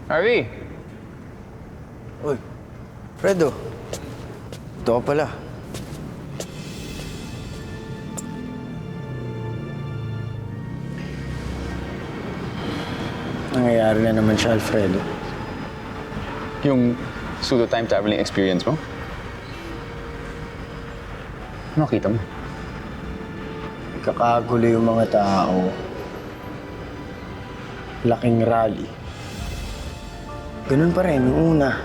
Harvey! Uy, Fredo. Ito ka pala. Nangyayari na naman siya, Alfredo. Yung pseudo time traveling experience mo? Ano nakita mo? Kakagulo yung mga tao. Laking rally. Ganun pa rin, yung una.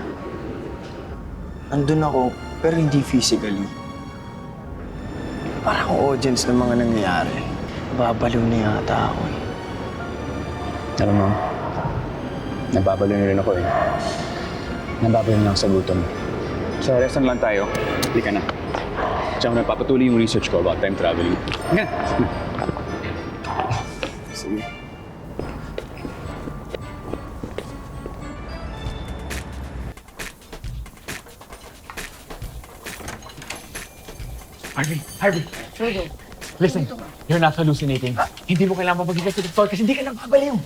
Andun ako, pero hindi physically. Parang audience ng mga nangyayari. Babaliw na yata ako eh. Alam mo, nababalo na rin ako eh. Nababalo na ako sa gutom. Sa restaurant lang tayo. Halika na. Tsaka nagpapatuloy yung research ko about time traveling. Nga! Sige. Harvey! Listen, you're not hallucinating. Hindi mo kailangan mapagigas sa doktor kasi hindi ka lang babaliw.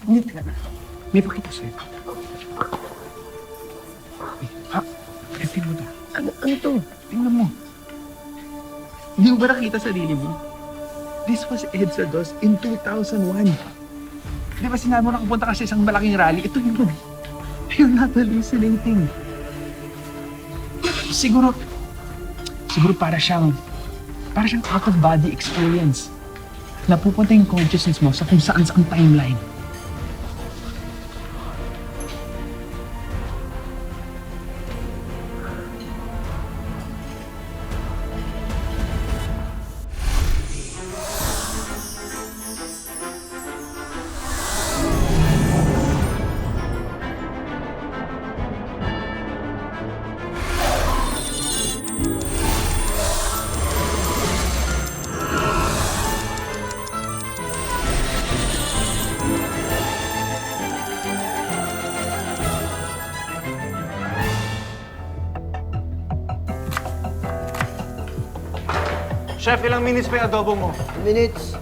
Hindi ka na. May pakita sa'yo. Ha? Tingnan mo to. Ano to? Tingnan mo. Hindi mo ba nakita sarili mo? This was EDSA DOS in 2001. Di ba sinabi mo nakapunta ka sa isang malaking rally? Ito yun. You're not hallucinating. Siguro para siyang out-of-body experience. Napupunta yung consciousness mo sa kung saan-saan timeline. Chef, ilang minutes pa yung adobo mo? Minutes.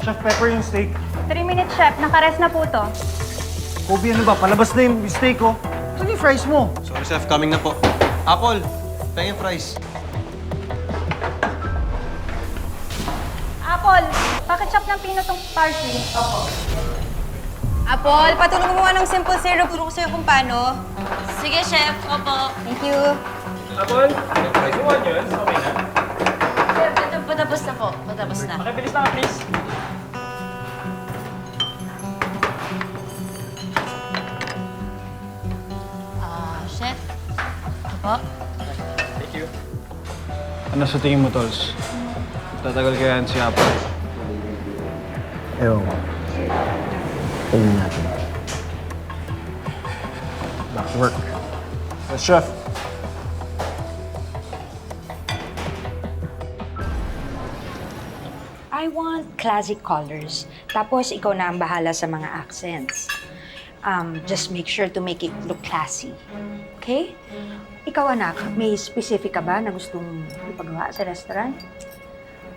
Chef, pepper yung steak. 3 minutes, Chef. Nakares na po to. Kobe, ano ba? Palabas na yung steak, oh. Saan yung fries mo? Sorry, chef. Coming na po. Apple, pengin fries. Apple, pakitchop ng peanut parsley. Apple, patulong mo ng simple syrup. Turo ko sa'yo kung paano. Sige, chef. Opo. Thank you. Apple, yung onions, okay na? Chef, patapos na po. Patapos na. Makibilis na ka, please. Chef. Opo. Thank you. Ano sa tingin mo, Tols? Tatagal kaya yan si Apple? Ewan ko. Tingnan natin. Back to work. Yes, chef. I want classic colors. Tapos, ikaw na ang bahala sa mga accents. Just make sure to make it look classy. Okay? Ikaw, anak, may specific ka ba na gustong ipagawa sa restaurant?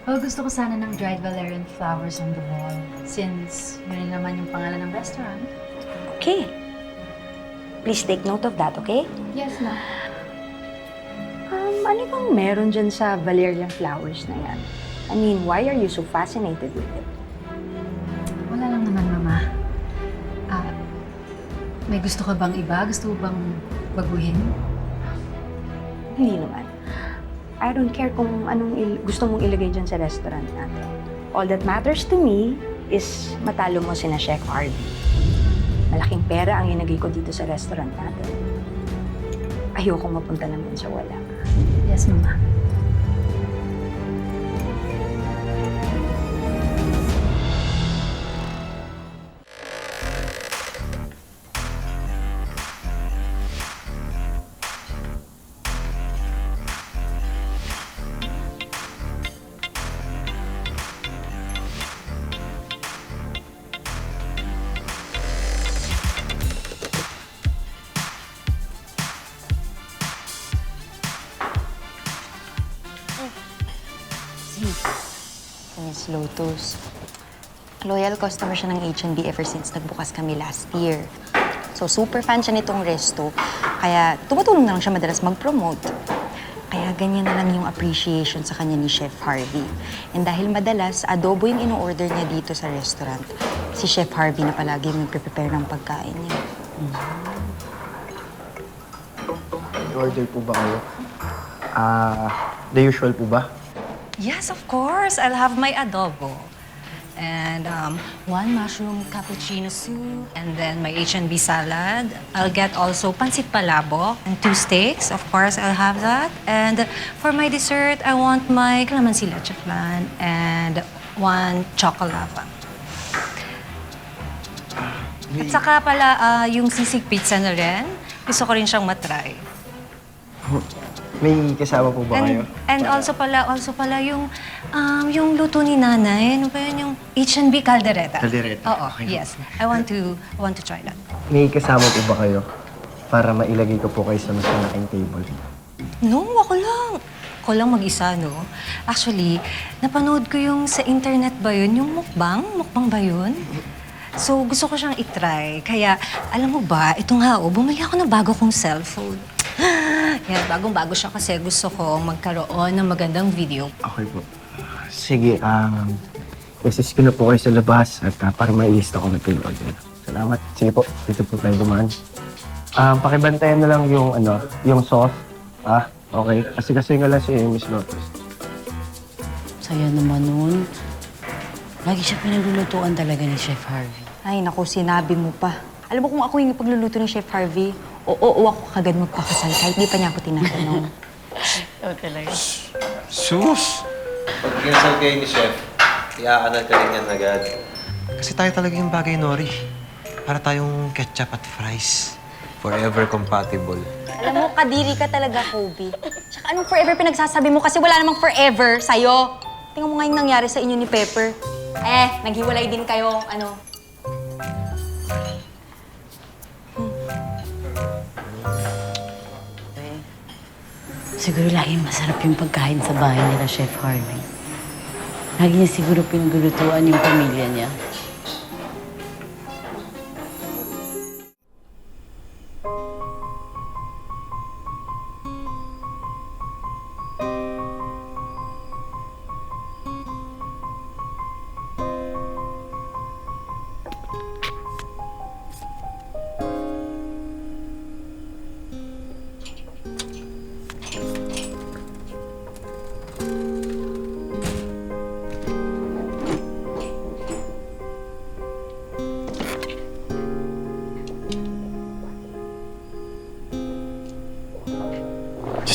Well, gusto ko sana ng dried valerian flowers on the wall. Since yun naman yung pangalan ng restaurant. Okay. Please take note of that, okay? Yes, ma'am. Ano bang meron dyan sa valerian flowers na yan? I mean, why are you so fascinated with it? Wala lang naman, Mama. May gusto ka bang iba? Gusto mo bang baguhin? Hindi naman. I don't care kung anong gusto mong ilagay dyan sa restaurant natin. All that matters to me is matalo mo sina Chef Harvey. Malaking pera ang inagay ko dito sa restaurant natin. Ayokong mapunta lang din sa wala. Yes, Mama. Miss Lotus. Loyal customer siya ng H&B ever since nagbukas kami last year. So, super fan siya nitong resto. Kaya tumutulong na lang siya madalas mag-promote. Kaya ganyan na lang yung appreciation sa kanya ni Chef Harvey. And dahil madalas, adobo yung ino-order niya dito sa restaurant, si Chef Harvey na palagi yung nagpe-prepare ng pagkain niya. Order po ba kayo? The usual po ba? Yes, of course. I'll have my adobo. And one mushroom cappuccino soup. And then my H&B salad. I'll get also pancit palabok and 2 steaks. Of course, I'll have that. And for my dessert, I want my calamansi leche flan and 1 chocolava. At saka pala, yung sisig pizza na rin. Gusto ko rin siyang matry. May kasama po ba kayo? And also pala yung luto ni nanay, ano ba yun, yung H&B caldereta. Caldereta. Oo, yes. I want to try that. May kasama po ba kayo? Para mailagay ko po kayo sa mas malaking table. No, ako lang. Ako lang mag-isa, no? Actually, napanood ko yung sa internet ba yun, yung mukbang? Mukbang ba yun? So, gusto ko siyang itry. Kaya, alam mo ba, ito nga, bumili ako ng bago kong cellphone. Yan, bagong-bago siya kasi gusto ko magkaroon ng magandang video. Okay po. Sige, message ko na po kayo sa labas at para mailista ko na po yung order. Salamat. Sige po, dito po tayo dumaan. Pakibantayan na lang yung, yung sauce. Okay. Kasi nga lang si Miss Lotus. Saya naman nun. Lagi siya pinaglulutuan talaga ni Chef Harvey. Ay, naku, sinabi mo pa. Alam mo kung ako yung pagluluto ng Chef Harvey, oo ako kagad magpakasal kahit di pa niya ako tinatanong. Oo talaga. Sus! Pag kinasal kayo ni Chef, iaanal ka rin yan agad. Kasi tayo talaga yung bagay, Nori. Para tayong ketchup at fries. Forever compatible. Alam mo, kadiri ka talaga, Kobe. Tsaka anong forever pinagsasabi mo kasi wala namang forever sa'yo. Tingnan mo nga yung nangyari sa inyo ni Pepper. Naghiwalay din kayo, Siguro laging masarap yung pagkain sa bahay nila, Chef Harvey. Lagi niya siguro pinaglulutuan yung pamilya niya.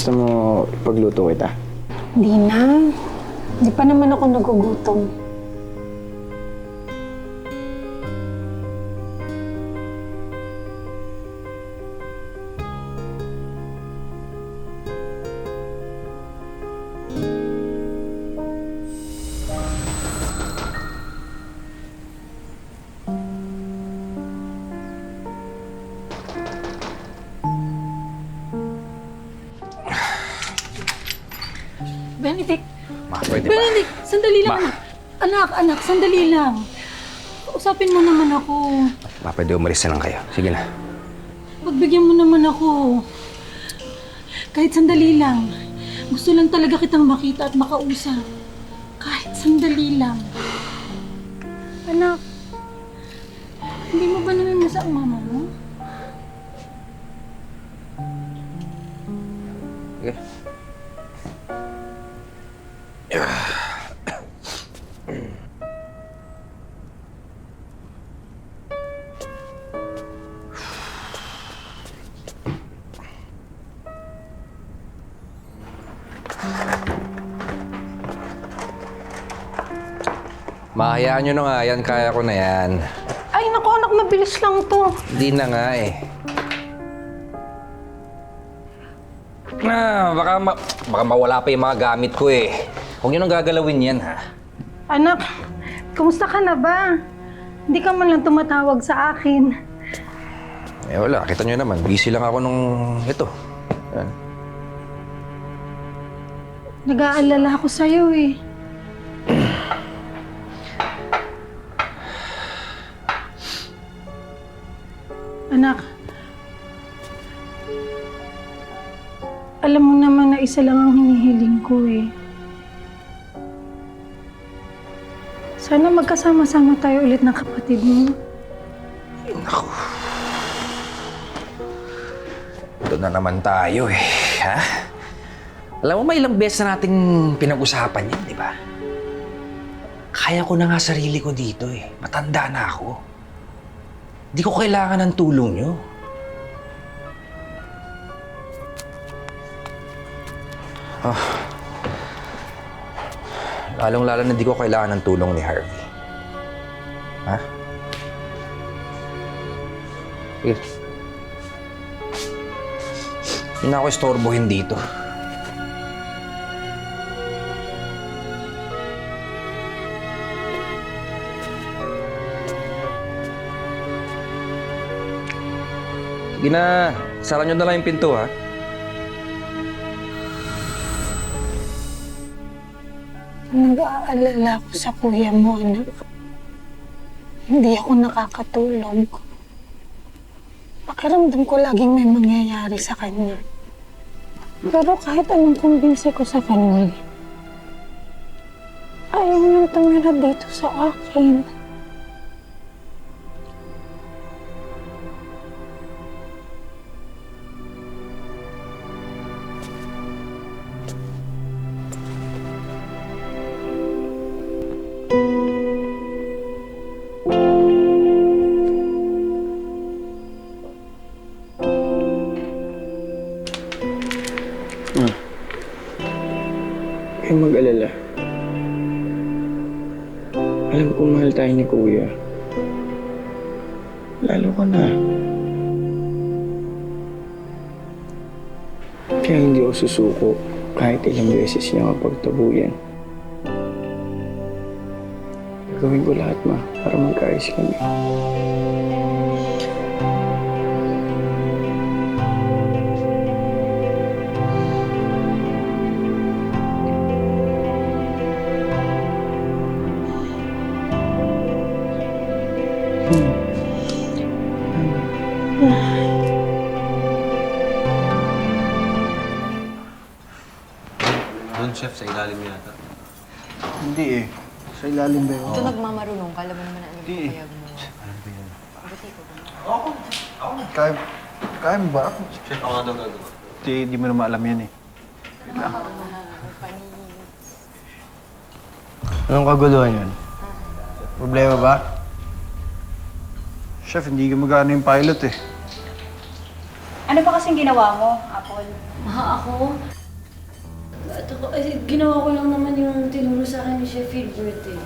Gusto mo ipagluto kita? Hindi na. Hindi pa naman ako nagugutom. Benedict! Pwede ba? Benedict! Sandali lang, anak. Anak, sandali lang. Usapin mo naman ako. Pwede umalis na lang kayo. Sige na. Pagbigyan mo naman ako. Kahit sandali lang. Gusto lang talaga kitang makita at makausap. Kahit sandali lang. Anak, hindi mo ba namimasa ang mama mo? Okay. Mahayaan nyo na nga yan, kaya ko na yan. Ay, naku anak, mabilis lang to. Hindi na nga eh. Baka mawala pa yung mga gamit ko eh. Huwag nyo nang gagalawin yan, ha? Anak, kumusta ka na ba? Hindi ka man lang tumatawag sa akin. Eh wala, kita nyo naman. Busy lang ako nung ito. Yan. Nag-aalala ako sa'yo eh. isa lang ang hinihiling ko eh. Sana magkasama-sama tayo ulit ng kapatid mo. Ito na naman tayo eh, ha? Alam mo, may ilang beses na nating pinag-usapan yan, di ba? Kaya ko na nga sarili ko dito eh. Matanda na ako. Di ko kailangan ng tulong nyo. Lalong-lalo na di ko kailangan ng tulong ni Harvey. Ha? Sige. Hindi na ako istorbohin dito. Sige na, sara nyo na lang yung pinto, ha? Nag-aalala ko sa kuya mo, anak. Hindi ako nakakatulog. Pakiramdam ko laging may mangyayari sa kanya. Pero kahit anong kumbinsi ko sa kanya, ayaw nang tumira dito sa akin. Huwag mag-alala. Alam ko mahal tayo ni Kuya. Lalo ka na. Kaya hindi ako susuko kahit ilang beses niya mapagtabuyan. Gagawin ko lahat, Ma, para magkaayos kami. Doon, chef, sa ilalim yata. Hindi eh. Sa ilalim ba yun? Ito nagmamarunong ka, alam mo naman ano yung payag mo. Kaya mo ba? Chef, ako nga daw gagawa. Di mo naman alam yan eh. Anong kaguluhan yun? Problema ba? Chef, hindi gumagana yung pilot eh. Ano pa kasing ginawa mo, Apple? Ako? At ako, ginawa ko lang naman yung tinuro sa akin ni Chef Filbert eh.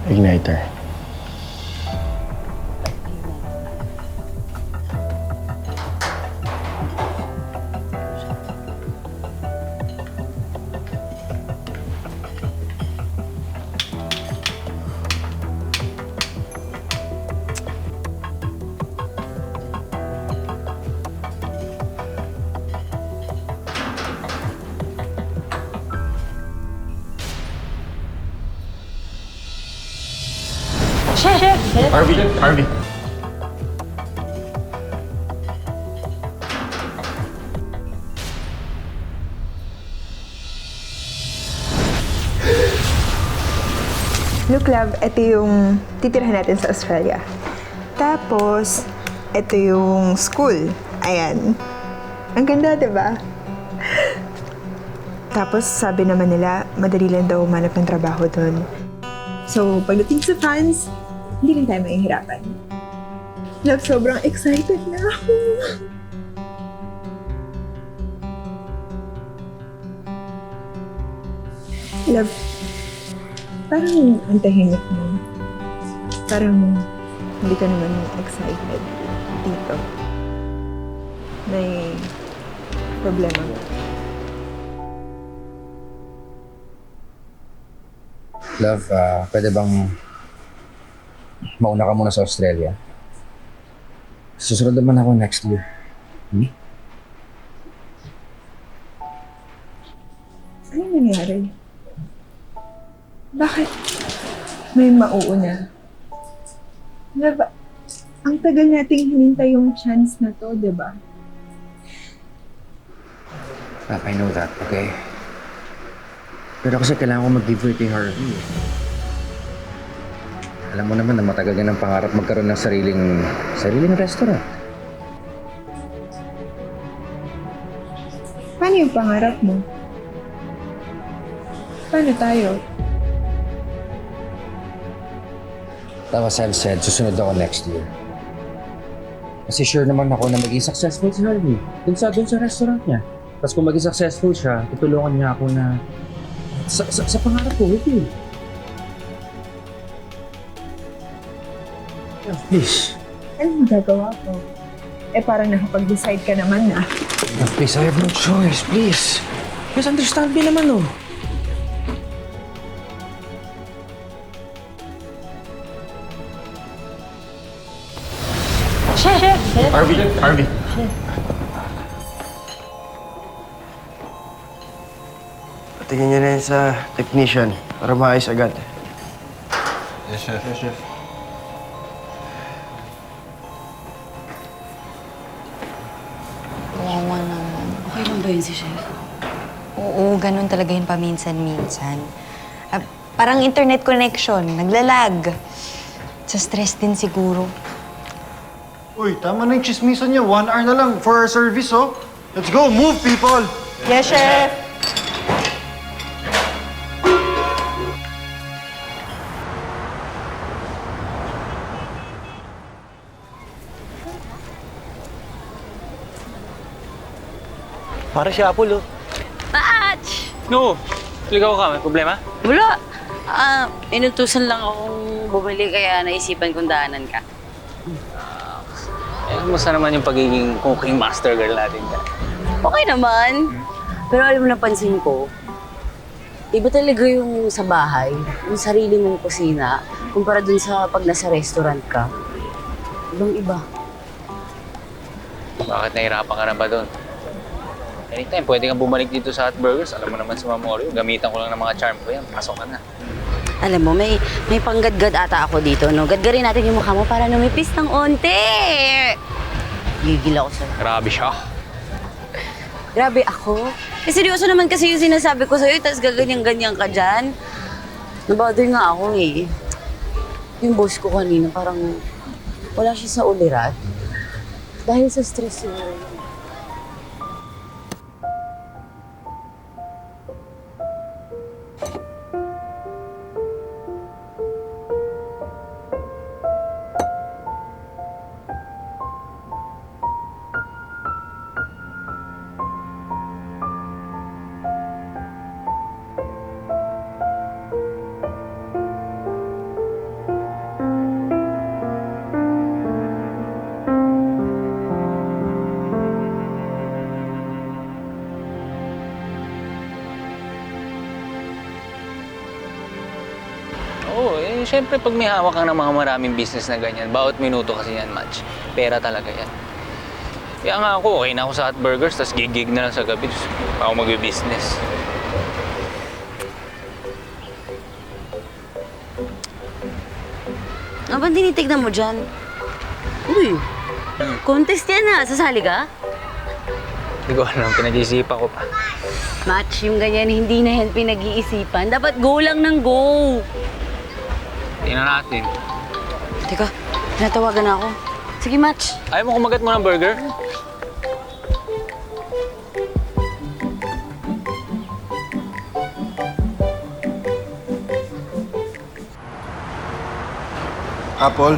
Igniter. Harvey. Look, love, ito yung titirhan natin sa Australia. Tapos, ito yung school. Ayan. Ang ganda, diba? Tapos, sabi naman nila, madali lang daw umanap ng trabaho doon. So, pagdating sa fans, hindi rin tayo mahihirapan. Love, sobrang excited na ako. Love, parang ang tahimik mo. Parang hindi ka naman excited dito. May problema mo. Love, pwede bang mauna ka muna sa Australia? Susunod naman ako next year. Ano nangyari? Bakit may mauuna? Diba? Ang tagal nating hinintay yung chance na to, diba? I know that, okay? Pero kasi kailangan ko mag-give way kay Harvey. Alam mo naman na matagal din ang pangarap magkaroon ng sariling restaurant. Paano yung pangarap mo? Paano tayo? Tapos I've said, susunod ako next year. Kasi sure naman ako na maging successful si Harvey. Dun sa restaurant niya. Tapos kung maging successful siya, tutulungan niya ako na sa pangarap ko, okay? Yeah, please. Ano magagawa ko? Parang nakapag-decide ka naman na. Yeah, please, I have no choice. Please. Please understand me naman, oh. Chef! Harvey! Patingin niyo na yun sa technician para maayos agad. Yes, chef. Yes, chef. Wawa naman. Okay lang ba yun si Chef? Oo, ganun talaga yun paminsan-minsan. Parang internet connection, naglalag. Sa stress din siguro. Uy, tama na yung chismisan niya. 1 hour na lang for our service, oh. Let's go! Move, people! Yes, Chef! Para si Apple, oh. Match! No! Ligaw ka, may problema? Wala. Inutusan lang akong bumili kaya naisipan kong daanan ka. Kumusta naman yung pagiging cooking master girl natin ka? Okay naman. Pero alam mo, napansin ko, iba talaga yung sa bahay, yung sarili mong kusina, kumpara dun sa pag nasa restaurant ka. Ibang-iba. Bakit nahirapan ka na ba doon? Anytime, pwede kang bumalik dito sa Hot Burgers. Alam mo naman si Ma'am Oreo, gamitan ko lang ng mga charm ko yan. Pasok ka na. Alam mo, may panggadgad ata ako dito, no? Gadgarin natin yung mukha mo para numipis ng onte. Gigil ako sa'yo. Grabe siya. Grabe ako? Seryoso naman kasi yung sinasabi ko sa'yo, tapos gaganyan-ganyan ka dyan. Nabother nga ako eh. Yung boss ko kanina, parang wala siya sa ulirat. Dahil sa stress siguro. Oo, syempre pag may hawak kang ng mga maraming business na ganyan, bawat minuto kasi yan, Match. Pera talaga yan. Kaya nga ako, okay na ako sa Hot Burgers, tapos gig na lang sa gabi, tapos ako mag-business. Ano ba tinitignan mo dyan? Uy, contest yan ha. Sasali ka? Hindi ko alam, pinag-iisipan ko pa. Match, yung ganyan, hindi na yan pinag-iisipan. Dapat go lang ng go. Tingnan natin. Teka, tinatawagan na ako. Sige, Match. Ayaw mo kumagat mo ng burger? Apple,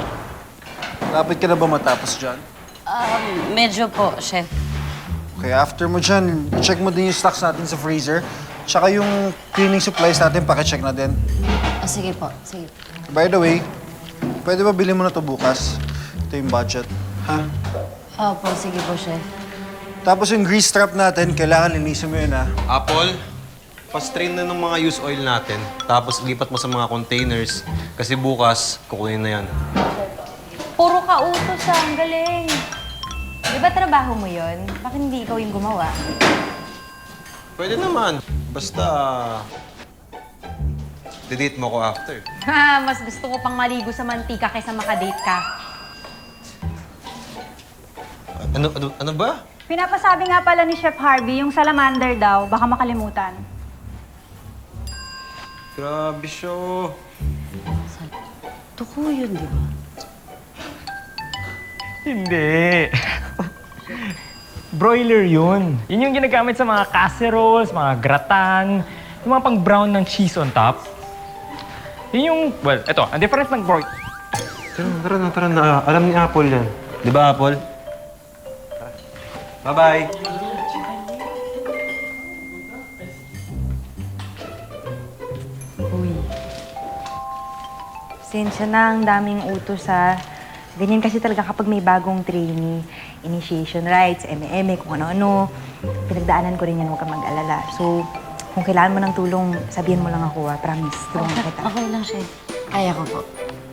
lapit ka na ba matapos dyan? Medyo po, Chef. Okay, after mo dyan, check mo din yung stocks natin sa freezer. Tsaka yung cleaning supplies natin, pakicheck na din. Sige po, sige. By the way, pwede ba bilhin mo na to bukas? Ito yung budget, ha? Opo, sige po, Chef. Tapos yung grease trap natin, kailangan linisin mo yun, ha? Apple, pa-strain na ng mga used oil natin. Tapos lipat mo sa mga containers. Kasi bukas, kukunin na yan. Puro ka utos ah, ang galing. Di ba trabaho mo yun? Bakit hindi ikaw yung gumawa? Pwede naman. Basta... didate mo ko after. Ha, mas gusto ko pang maligo sa mantika kaysa makadate ka. Ano ba? Pinapasabi nga pala ni Chef Harvey, yung salamander daw, baka makalimutan. Grabe siya. Tuko yun, di ba? Hindi. Broiler yun. Yun yung ginagamit sa mga casseroles, mga gratin, yung mga pang-brown ng cheese on top. Yun yung, well, eto, ang difference ng broiler. Tara na. Alam ni Apple yan. Di ba, Apple? Bye-bye. Uy. Pasensya na, ang daming utos ha. Ganyan kasi talaga kapag may bagong trainee. Initiation rites, eme-eme, kung ano-ano. Pinagdaanan ko rin yan, huwag kang mag-alala. So, kung kailangan mo ng tulong, sabihin mo lang ako ha. Promise, tulungan kita. Okay lang, Chef. Kaya ko po.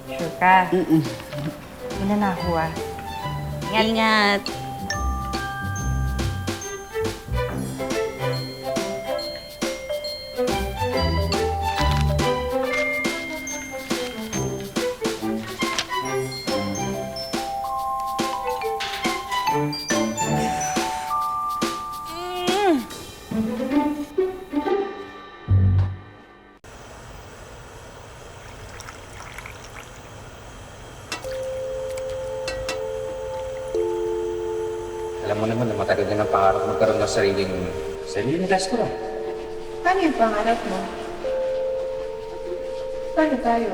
Sure ka? Yun na ako ha. Ingat. Alam mo naman na matagal na ng pangarap magkaroon ng sariling restaurant. Paano yung pangarap mo? Paano tayo?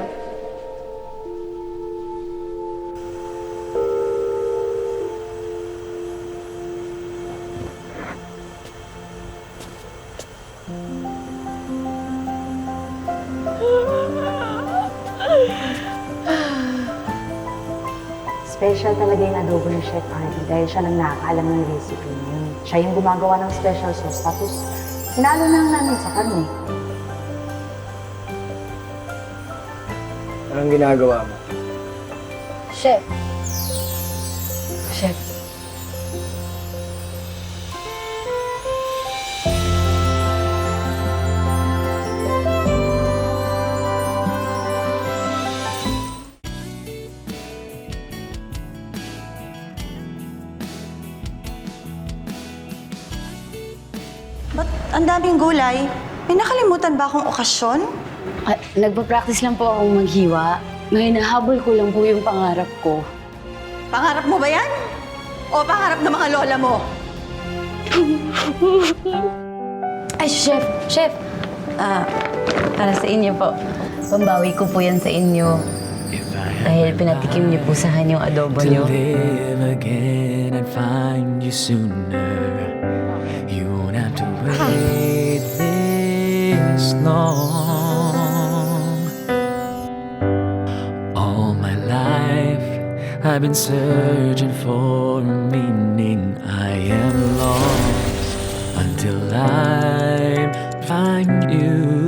Special talaga yung adobo ni Chef Harvey dahil siya lang nakakaalam ng recipe niya. Siya yung gumagawa ng special sauce, tapos sinalo na lang namin sa karne. Anong ginagawa mo? Chef. Chef. Ba't ang daming gulay? May nakalimutan ba akong okasyon? Nagpa-practice lang po akong maghiwa. May nahabol ko lang po yung pangarap ko. Pangarap mo ba yan? O pangarap ng mga lola mo? Ay, Chef! Chef! Para sa inyo po. Pambawi ko po yan sa inyo. Dahil pinatikim niyo po sa akin yung adobo niyo. To live again and find you sooner. You won't have to wait this long. All my life I've been searching for meaning. I am lost until I find you.